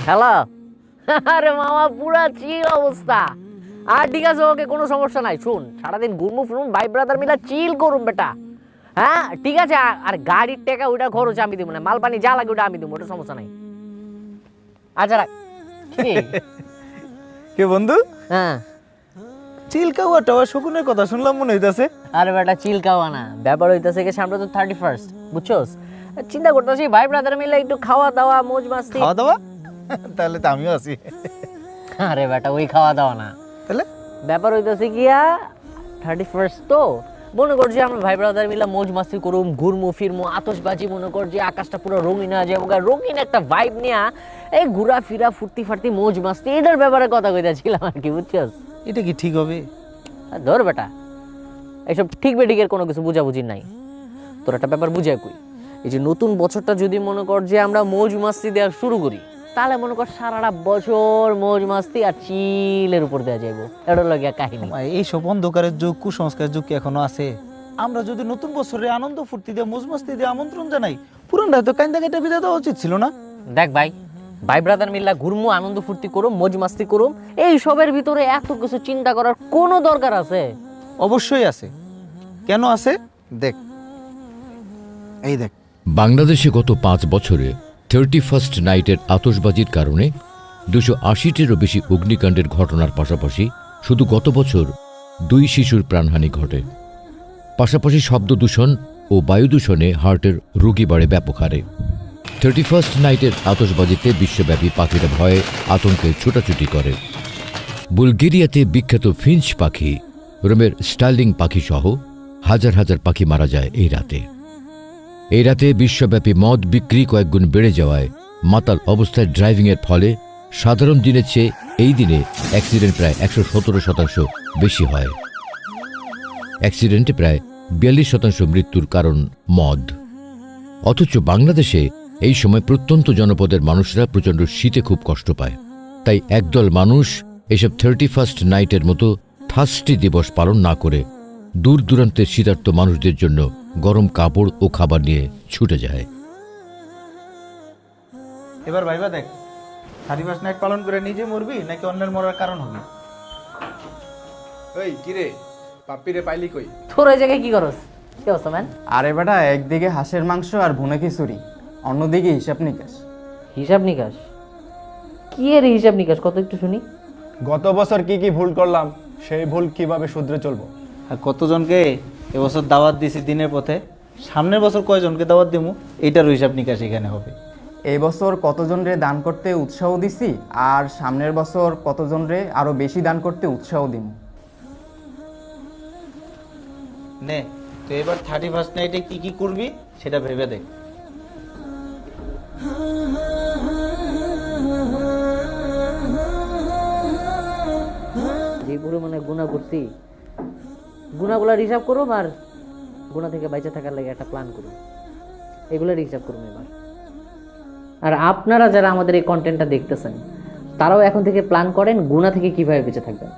Hello. আরে মামা পুরা চিল অবস্থা। আর ঠিক আছে, ওকে কোনো সমস্যা নাই। শুন, সারাদিন ঘুরমু ফিরুন, ভাই ব্রাদার মিলা চিল করুন বেটা। হ্যাঁ ঠিক আছে। আর গাড়ির টাকা ওইটা খরচ আমি দিব না, মাল পানি যা লাগে ওটা আমি দিব, ওটা সমস্যা নাই। আচ্ছা রাখ। কি কে বন্ধু? হ্যাঁ। চিলকাওয়া টাওয়া শকুনের কথা শুনলাম মনে হইতাছে। আরে বেটা চিল খাওয়া না, ব্যাপার হইতাছে কি সামনে তো 31st, বুঝছস? চিন্তা করতেছি ভাই ব্রাদার মিলে একটু খাওয়া দাওয়া মোজ মাস্তি। খাওয়া দাওয়া? তাহলে তো আমিও আছি। আরে বেটা ওই খাওয়া দাওয়া না, তাহলে ব্যাপার হইতাছে গিয়া 31st তো মনে করছি আমরা ভাই ব্রাদার মিলে মোজ মাস্তি করুম, ঘুরমু ফিরমু, আতশবাজি, মনে কর যে আকাশটা পুরো রঙিন হয়ে যাবে, রঙিন একটা ভাইব নিয়া এই ঘুরা ফিরা ফুর্তি ফার্তি মোজ মাস্তি এটার ব্যাপারে কথা কইতাছিলাম আর কি, বুঝছস? এটা কি ঠিক হবে? ধর বেটা, এইসব ঠিক বেঠিকের কোনো কিছু বুঝাবুঝি নাই। তোর একটা ব্যাপার বুঝাই কই, এই যে নতুন বছরটা যদি মনে কর যে আমরা মৌজ মাস্তি দেওয়া শুরু করি, তাহলে মনে কর সারাটা বছর মৌজ মাস্তি আর চিলের উপর দেওয়া যাইব। এটা লাগে কাহিনী। এইসব অন্ধকারের যুগ, কুসংস্কারের যুগ কি এখনো আছে? আমরা যদি নতুন বছরে আনন্দ ফুর্তি দিয়ে মোজ মাস্তি দিয়ে আমন্ত্রণ জানাই, পুরানটা তো কাইন্দা কেটে বিদায় দেওয়া উচিত ছিল না? দেখ ভাই, ভাই ব্রাদার মিল্লা ঘুরমু, আনন্দ ফুর্তি করুম, মৌজ মাস্তি করুম, এই সবের ভিতরে এত কিছু চিন্তা করার কোনো দরকার আছে? অবশ্যই আছে। কেন আছে দেখ, এই দেখ। বাংলাদেশে গত 5 বছরে 31st নাইটের আতশবাজির কারণে 280টিরও বেশি অগ্নিকাণ্ডের ঘটনার পাশাপাশি শুধু গত বছর 2 শিশুর প্রাণহানি ঘটে। পাশাপাশি শব্দ দূষণ ও বায়ু দূষণে হার্টের রোগী বাড়ে ব্যাপক হারে। 31st নাইটের আতশবাজিতে বিশ্বব্যাপী পাখিরা ভয়ে আতঙ্কে ছোটাছুটি করে। বুলগেরিয়াতে বিখ্যাত ফিঞ্চ পাখি, রোমের স্টার্লিং পাখি সহ হাজার হাজার পাখি মারা যায় এই রাতে। এই রাতে বিশ্বব্যাপী মদ বিক্রি কয়েকগুণ বেড়ে যাওয়ায় মাতাল অবস্থায় ড্রাইভিংয়ের ফলে সাধারণ দিনের চেয়ে এই দিনে অ্যাক্সিডেন্ট প্রায় 117% বেশি হয়। অ্যাক্সিডেন্টে প্রায় 42% মৃত্যুর কারণ মদ। অথচ বাংলাদেশে এই সময় প্রত্যন্ত জনপদের মানুষরা প্রচণ্ড শীতে খুব কষ্ট পায়। তাই একদল মানুষ এসব 31st নাইটের মতো থার্স্টি দিবস পালন না করে দূর দূরান্তের শীতার্ত মানুষদের জন্য গরম কাপড় ও খাবার নিয়ে ছুটে যায়। এবার ভাইবা দেখ, 31st নাইট পালন করে নিজে মরবি নাকি অন্যের মরার কারণ হবি? ওই কিরে, পাপ্পিরে পাইলি কই? তোর ওই জায়গায় কি করস? কি অবস্থা ম্যান? আরে বেটা, একদিকে হাঁসের মাংস আর ভুনা খিচুড়ি, অন্যদিকে হিসাব নিকাশ। হিসাব নিকাশ? কি এর হিসাব নিকাশ, কত একটু শুনি। গত বছর কি কি ভুল করলাম, সেই ভুল কিভাবে শুধরে চলবো। আর কতজনকে এবছর দাওয়াত দিছি দিনের পথে, সামনের বছর কয়জনকে দাওয়াত দিমু, এইটারও হিসাব নিকাশ এখানে হবে। এই বছর কতজনরে দান করতে উৎসাহ দিছি, আর সামনের বছর কতজনরে আরো বেশি দান করতে উৎসাহ দিম। নে তো এবার 31st নাইটে কি কি করবি সেটা ভেবে দেখ। যে পরিমাণে গুণা করছি, গুণাগুলার হিসাব করুম আর গুণা থেকে বাইচে থাকার লাগে একটা প্ল্যান করুম, এগুলোর হিসাব করুম এবার। আর আপনারা যারা আমাদের এই কন্টেন্টটা দেখতেছেন, তারাও এখন থেকে প্ল্যান করেন গুণা থেকে কিভাবে বেঁচে থাকবেন।